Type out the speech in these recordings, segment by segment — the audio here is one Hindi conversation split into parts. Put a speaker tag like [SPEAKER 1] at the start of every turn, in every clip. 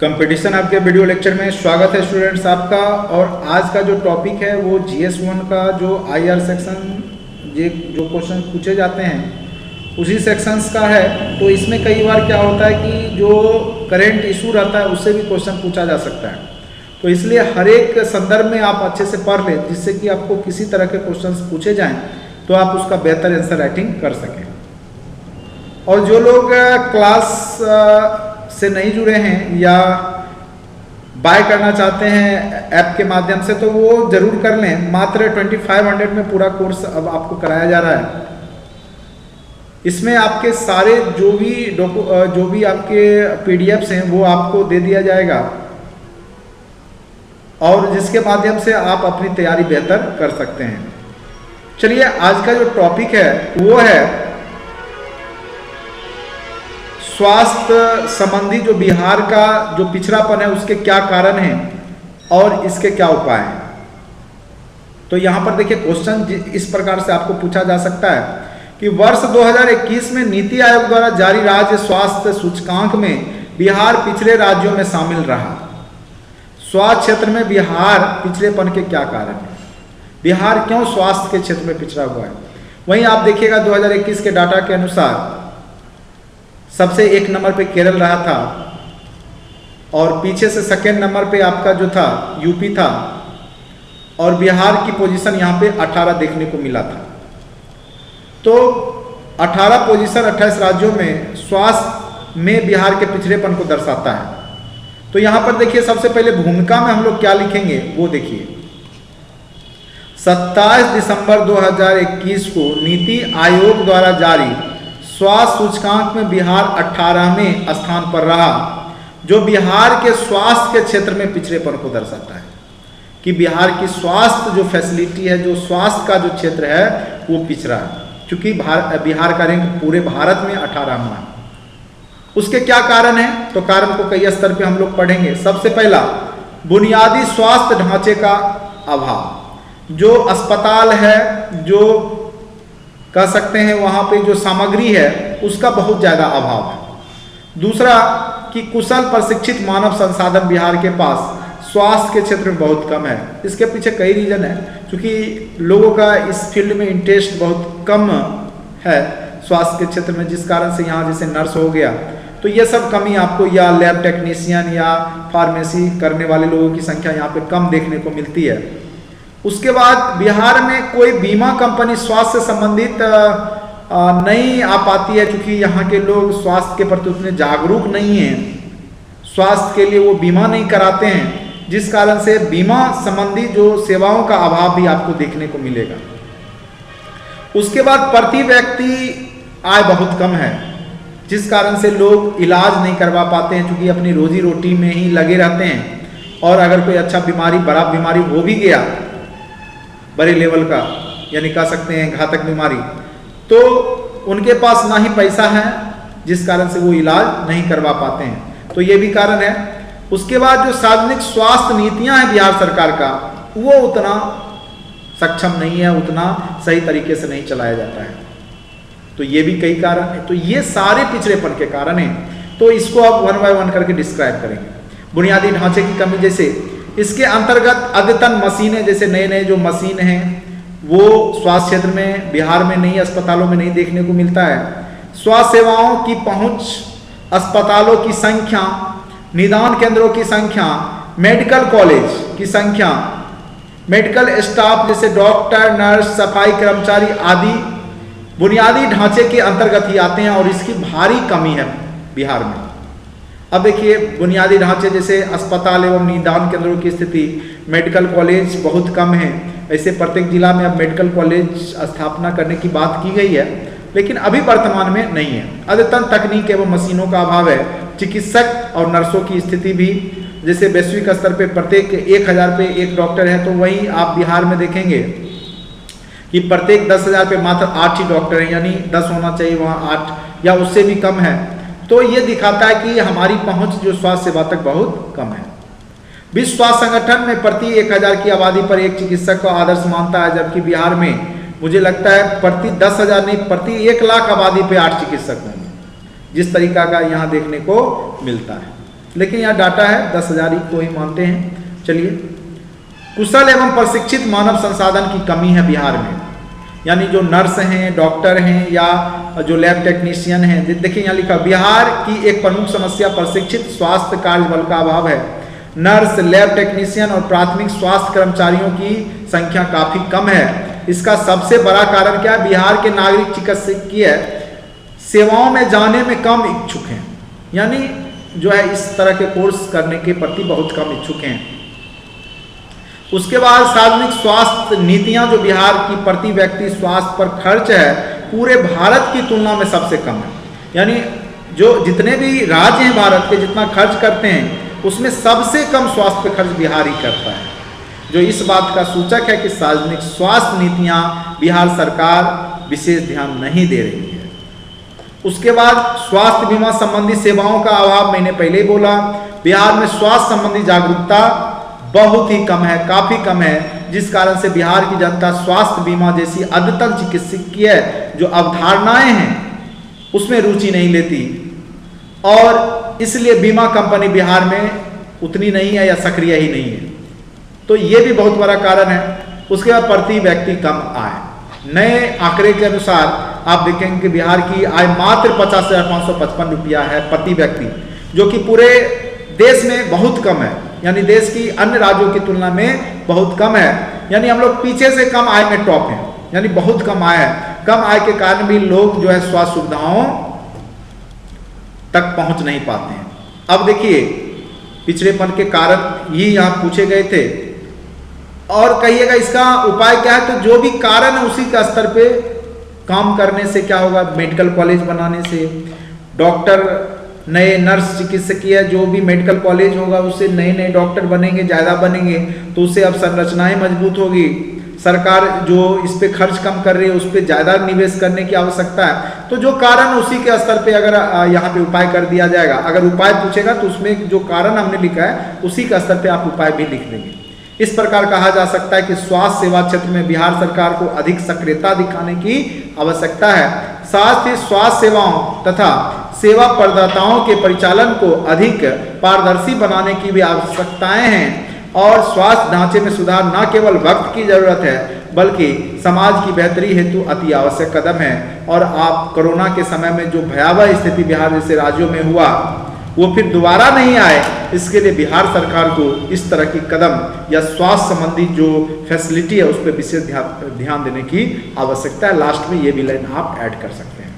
[SPEAKER 1] कंपटीशन आपके वीडियो लेक्चर में स्वागत है स्टूडेंट्स आपका। और आज का जो टॉपिक है वो GS1 का जो IR सेक्शन ये जो क्वेश्चन पूछे जाते हैं उसी सेक्शंस का है। तो इसमें कई बार क्या होता है कि जो करेंट इशू रहता है उससे भी क्वेश्चन पूछा जा सकता है। तो इसलिए हर एक संदर्भ में आप अच्छे से पढ़ लें जिससे कि आपको किसी तरह के क्वेश्चंस पूछे जाएं तो आप उसका बेहतर आंसर राइटिंग कर सकें। और जो लोग क्लास से नहीं जुड़े हैं या बाय करना चाहते हैं ऐप के माध्यम से तो वो जरूर कर लें। मात्र 2500 में पूरा कोर्स अब आपको कराया जा रहा है। इसमें आपके सारे जो भी आपके PDFs हैं वो आपको दे दिया जाएगा और जिसके माध्यम से आप अपनी तैयारी बेहतर कर सकते हैं। चलिए आज का जो टॉपिक है वो है स्वास्थ्य संबंधी जो बिहार का जो पिछड़ापन है उसके क्या कारण हैं और इसके क्या उपाय हैं। तो यहाँ पर देखिए क्वेश्चन इस प्रकार से आपको पूछा जा सकता है कि वर्ष 2021 में नीति आयोग द्वारा जारी राज्य स्वास्थ्य सूचकांक में बिहार पिछड़े राज्यों में शामिल रहा। स्वास्थ्य क्षेत्र में बिहार पिछड़ेपन के क्या कारण हैं, बिहार क्यों स्वास्थ्य के क्षेत्र में पिछड़ा हुआ है। वहीं आप देखिएगा 2021 के डाटा के अनुसार सबसे 1 नंबर पे केरल रहा था और पीछे से सेकेंड नंबर पे आपका जो था यूपी था और बिहार की पोजीशन यहाँ पे 18 देखने को मिला था। तो 18 पोजीशन 28 राज्यों में स्वास्थ्य में बिहार के पिछड़ेपन को दर्शाता है। तो यहाँ पर देखिए सबसे पहले भूमिका में हम लोग क्या लिखेंगे वो देखिए। 27 दिसंबर 2021 को नीति आयोग द्वारा जारी स्वास्थ्य सूचकांक में बिहार 18वें स्थान पर रहा, जो बिहार के स्वास्थ्य के क्षेत्र में पिछड़ेपन को दर्शाता है कि बिहार की स्वास्थ्य जो फैसिलिटी है, जो स्वास्थ्य का जो क्षेत्र है वो पिछड़ा है, क्योंकि बिहार का रैंक पूरे भारत में 18वां है। उसके क्या कारण है तो कारण को कई स्तर पे हम लोग पढ़ेंगे। सबसे पहला बुनियादी स्वास्थ्य ढांचे का अभाव, जो अस्पताल है जो कह सकते हैं वहाँ पे जो सामग्री है उसका बहुत ज़्यादा अभाव है। दूसरा कि कुशल प्रशिक्षित मानव संसाधन बिहार के पास स्वास्थ्य के क्षेत्र में बहुत कम है। इसके पीछे कई रीजन है, क्योंकि लोगों का इस फील्ड में इंटरेस्ट बहुत कम है स्वास्थ्य के क्षेत्र में, जिस कारण से यहाँ जैसे नर्स हो गया तो ये सब कमी आपको, या लैब टेक्नीशियन या फार्मेसी करने वाले लोगों की संख्या यहाँ पे कम देखने को मिलती है। उसके बाद बिहार में कोई बीमा कंपनी स्वास्थ्य से संबंधित नहीं आ पाती है, क्योंकि यहाँ के लोग स्वास्थ्य के प्रति उतने जागरूक नहीं हैं, स्वास्थ्य के लिए वो बीमा नहीं कराते हैं, जिस कारण से बीमा संबंधी जो सेवाओं का अभाव भी आपको देखने को मिलेगा। उसके बाद प्रति व्यक्ति आय बहुत कम है, जिस कारण से लोग इलाज नहीं करवा पाते हैं, क्योंकि अपनी रोजी रोटी में ही लगे रहते हैं। और अगर कोई अच्छा बीमारी, बड़ा बीमारी हो भी गया बड़े लेवल का, यानी कह सकते हैं घातक बीमारी, तो उनके पास ना ही पैसा है, जिस कारण से वो इलाज नहीं करवा पाते हैं। तो ये भी कारण है। उसके बाद जो सार्वजनिक स्वास्थ्य नीतियां हैं बिहार सरकार का वो उतना सक्षम नहीं है, उतना सही तरीके से नहीं चलाया जाता है। तो ये भी कई कारण है। तो ये सारे पिछड़ेपन के कारण हैं। तो इसको आप 1 बाय 1 करके डिस्क्राइब करेंगे। बुनियादी ढांचे की कमी, जैसे इसके अंतर्गत अद्यतन मशीनें, जैसे नए नए जो मशीन हैं वो स्वास्थ्य क्षेत्र में बिहार में नहीं, अस्पतालों में नहीं देखने को मिलता है। स्वास्थ्य सेवाओं की पहुंच, अस्पतालों की संख्या, निदान केंद्रों की संख्या, मेडिकल कॉलेज की संख्या, मेडिकल स्टाफ जैसे डॉक्टर, नर्स, सफाई कर्मचारी आदि बुनियादी ढांचे के अंतर्गत ही आते हैं और इसकी भारी कमी है बिहार में। अब देखिए बुनियादी ढांचे जैसे अस्पताल एवं निदान केंद्रों की स्थिति, मेडिकल कॉलेज बहुत कम है। ऐसे प्रत्येक जिला में अब मेडिकल कॉलेज स्थापना करने की बात की गई है, लेकिन अभी वर्तमान में नहीं है। अद्यतन तकनीक एवं मशीनों का अभाव है। चिकित्सक और नर्सों की स्थिति भी, जैसे वैश्विक स्तर पे प्रत्येक 1000 पे 1 डॉक्टर है, तो वहीं आप बिहार में देखेंगे कि प्रत्येक 10,000 पे मात्र 8 ही डॉक्टर हैं, यानी 10 होना चाहिए, वहाँ 8 या उससे भी कम है। तो ये दिखाता है कि हमारी पहुंच जो स्वास्थ्य सेवा तक बहुत कम है। विश्व स्वास्थ्य संगठन में प्रति 1000 की आबादी पर 1 चिकित्सक को आदर्श मानता है, जबकि बिहार में मुझे लगता है प्रति 10,000 नहीं, प्रति 1 लाख आबादी पे 8 चिकित्सक होंगे, जिस तरीका का यहाँ देखने को मिलता है। लेकिन यहाँ डाटा है 10,000 को ही मानते हैं। चलिए, कुशल एवं प्रशिक्षित मानव संसाधन की कमी है बिहार में, यानी जो नर्स हैं, डॉक्टर हैं या जो लैब टेक्नीशियन हैं। देखिए यहाँ लिखा, बिहार की एक प्रमुख समस्या प्रशिक्षित स्वास्थ्य कार्य बल का अभाव है। नर्स, लैब टेक्नीशियन और प्राथमिक स्वास्थ्य कर्मचारियों की संख्या काफी कम है। इसका सबसे बड़ा कारण क्या है? बिहार के नागरिक चिकित्सकीय सेवाओं में जाने में कम इच्छुक हैं, यानी जो है इस तरह के कोर्स करने के प्रति बहुत कम इच्छुक हैं। उसके बाद सार्वजनिक स्वास्थ्य नीतियां जो बिहार की प्रति व्यक्ति स्वास्थ्य पर खर्च है पूरे भारत की तुलना में सबसे कम है, यानी जो जितने भी राज्य हैं भारत के जितना खर्च करते हैं उसमें सबसे कम स्वास्थ्य पे खर्च बिहार ही करता है, जो इस बात का सूचक है कि सार्वजनिक स्वास्थ्य नीतियां बिहार सरकार विशेष ध्यान नहीं दे रही है। उसके बाद स्वास्थ्य बीमा संबंधी सेवाओं का अभाव, मैंने पहले ही बोला। बिहार में स्वास्थ्य संबंधी जागरूकता बहुत ही कम है, काफी कम है, जिस कारण से बिहार की जनता स्वास्थ्य बीमा जैसी अद्यतन चिकित्सकीय जो अवधारणाएं हैं उसमें रुचि नहीं लेती, और इसलिए बीमा कंपनी बिहार में उतनी नहीं है या सक्रिय ही नहीं है, तो ये भी बहुत बड़ा कारण है। उसके बाद प्रति व्यक्ति कम आय, नए आंकड़े के अनुसार आप देखेंगे कि बिहार की आय मात्र 50,555 रुपया है प्रति व्यक्ति, जो कि पूरे देश में बहुत कम है, यानी देश की अन्य राज्यों की तुलना में बहुत कम है, यानी हम लोग पीछे से कम आय में टॉप हैं, यानी बहुत कम आय है। कम आय के कारण भी लोग जो है स्वास्थ्य सुविधाओं तक पहुंच नहीं पाते हैं। अब देखिए, पिछड़ेपन के कारण ही यहाँ पूछे गए थे, और कहिएगा इसका उपाय क्या है, तो जो भी कारण है उसी के स्तर पे काम करने से क्या होगा, मेडिकल कॉलेज बनाने से, डॉक्टर, नए नर्स, चिकित्सकीय जो भी मेडिकल कॉलेज होगा उससे नए नए डॉक्टर बनेंगे, ज़्यादा बनेंगे, तो उससे अब संरचनाएं मजबूत होगी। सरकार जो इस पे खर्च कम कर रही है उस पर ज़्यादा निवेश करने की आवश्यकता है। तो जो कारण उसी के स्तर पे अगर यहाँ पे उपाय कर दिया जाएगा, अगर उपाय पूछेगा तो उसमें जो कारण हमने लिखा है उसी के स्तर पे आप उपाय भी लिख देंगे। इस प्रकार कहा जा सकता है कि स्वास्थ्य सेवा क्षेत्र में बिहार सरकार को अधिक सक्रियता दिखाने की आवश्यकता है। साथ ही स्वास्थ्य सेवाओं तथा सेवा प्रदाताओं के परिचालन को अधिक पारदर्शी बनाने की भी आवश्यकताएं हैं, और स्वास्थ्य ढांचे में सुधार न केवल वक्त की जरूरत है बल्कि समाज की बेहतरी हेतु अति आवश्यक कदम है। और आप कोरोना के समय में जो भयावह स्थिति बिहार जैसे राज्यों में हुआ वो फिर दोबारा नहीं आए, इसके लिए बिहार सरकार को इस तरह की कदम या स्वास्थ्य संबंधी जो फैसिलिटी है उस पर विशेष ध्यान देने की आवश्यकता है। लास्ट में ये भी लाइन आप ऐड कर सकते हैं।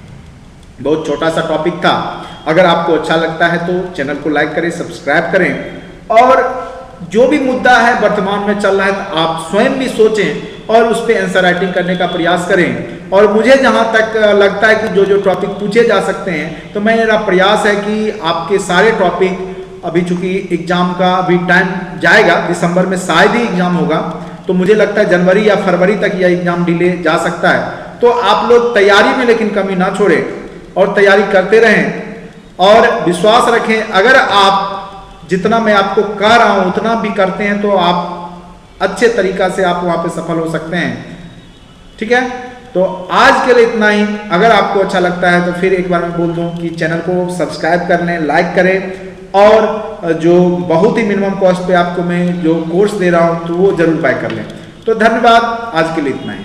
[SPEAKER 1] बहुत छोटा सा टॉपिक था, अगर आपको अच्छा लगता है तो चैनल को लाइक करें, सब्सक्राइब करें, और जो भी मुद्दा है वर्तमान में चल रहा है तो आप स्वयं भी सोचें और उस पर आंसर राइटिंग करने का प्रयास करें। और मुझे जहां तक लगता है कि जो जो टॉपिक पूछे जा सकते हैं, तो मेरा प्रयास है कि आपके सारे टॉपिक, अभी चूंकि एग्जाम का अभी टाइम जाएगा, दिसंबर में शायद ही एग्जाम होगा, तो मुझे लगता है जनवरी या फरवरी तक यह एग्जाम डिले जा सकता है। तो आप लोग तैयारी में लेकिन कमी ना छोड़ें और तैयारी करते रहें और विश्वास रखें। अगर आप जितना मैं आपको कह रहा हूं उतना भी करते हैं तो आप अच्छे तरीका से आप वहां पे सफल हो सकते हैं। ठीक है, तो आज के लिए इतना ही। अगर आपको अच्छा लगता है तो फिर एक बार मैं बोल दूं कि चैनल को सब्सक्राइब कर लें, लाइक करें, और जो बहुत ही मिनिमम कॉस्ट पे आपको मैं जो कोर्स दे रहा हूं तो वो जरूर बाय कर लें। तो धन्यवाद, आज के लिए इतना ही।